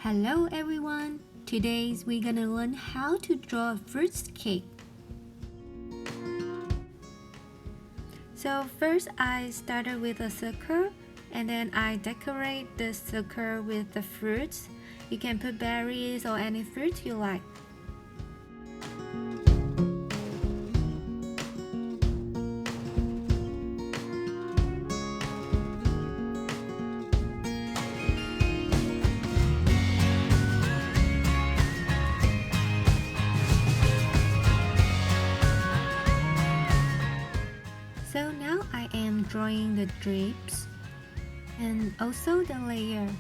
Hello everyone! Today we're gonna learn how to draw a fruit cake. So first I started with a circle and then I decorate the circle with the fruits. You can put berries or any fruit you like. So now I am drawing the drapes and also the layers.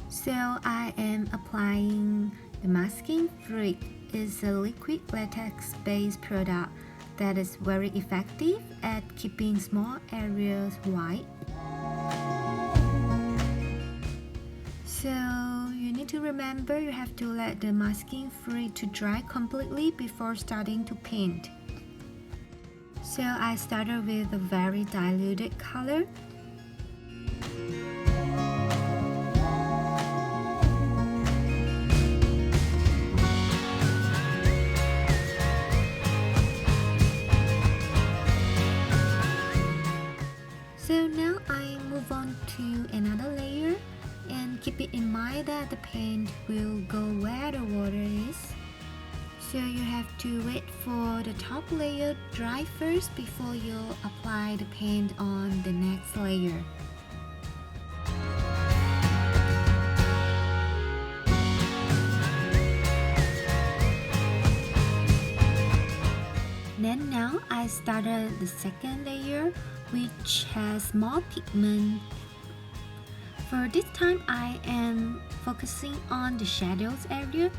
So I am applying the masking fluid. Is a liquid latex-based product that is very effective at keeping small areas white. So you need to remember you have to let the masking fluid to dry completely before starting to paint. So I started with a very diluted color. So now I move on to another layer and keep it in mind that the paint will go where the water is. So you have to wait for the top layer dry first before you apply the paint on the next layer. Then now I started the second layer, which has more pigment. For this time I am focusing on the shadows area.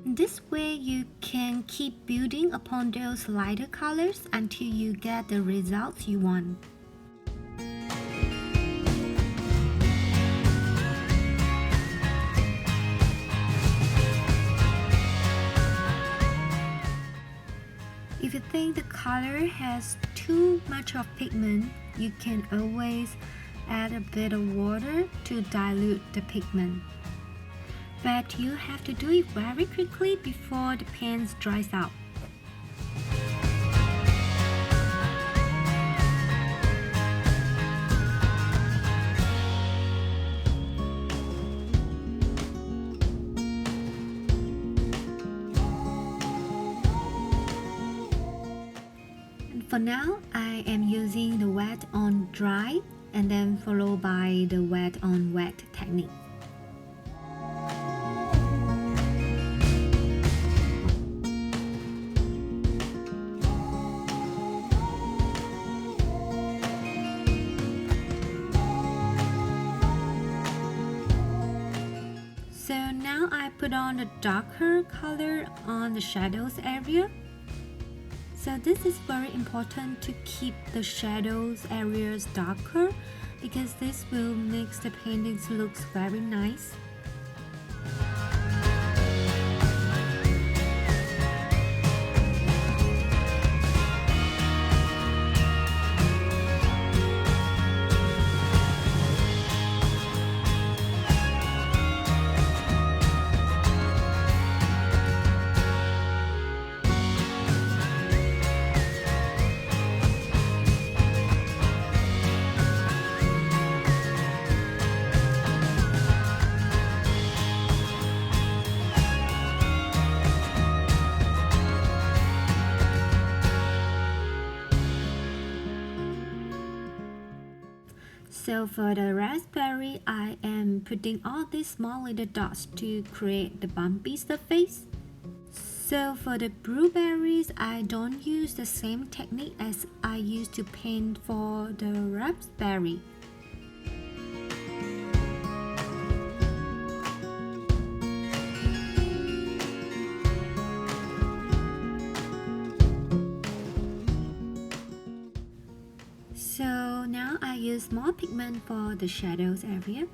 This way you can keep building upon those lighter colors until you get the results you want. If you think the color has too much of pigment, you can always add a bit of water to dilute the pigment. But you have to do it very quickly before the paint dries out. And for now, I am using the wet on dry and then followed by the wet on wet technique. So now I put on a darker color on the shadows area. So this is very important to keep the shadows areas darker because this will make the paintings look very nice. So for the raspberry, I am putting all these small little dots to create the bumpy surface. So for the blueberries, I don't use the same technique as I used to paint for the raspberry. So now I use more pigment for the shadows area.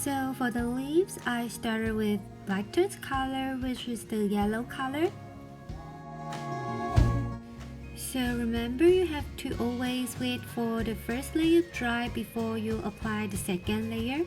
So for the leaves, I started with lightest color, which is the yellow color. So remember, you have to always wait for the first layer to dry before you apply the second layer.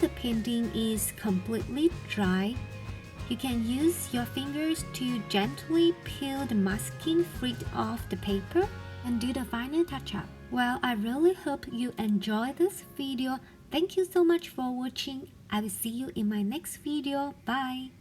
the painting is completely dry, you can use your fingers to gently peel the masking fluid off the paper and do the final touch-up. Well, I really hope you enjoy this video. Thank you so much for watching. I will see you in my next video. Bye!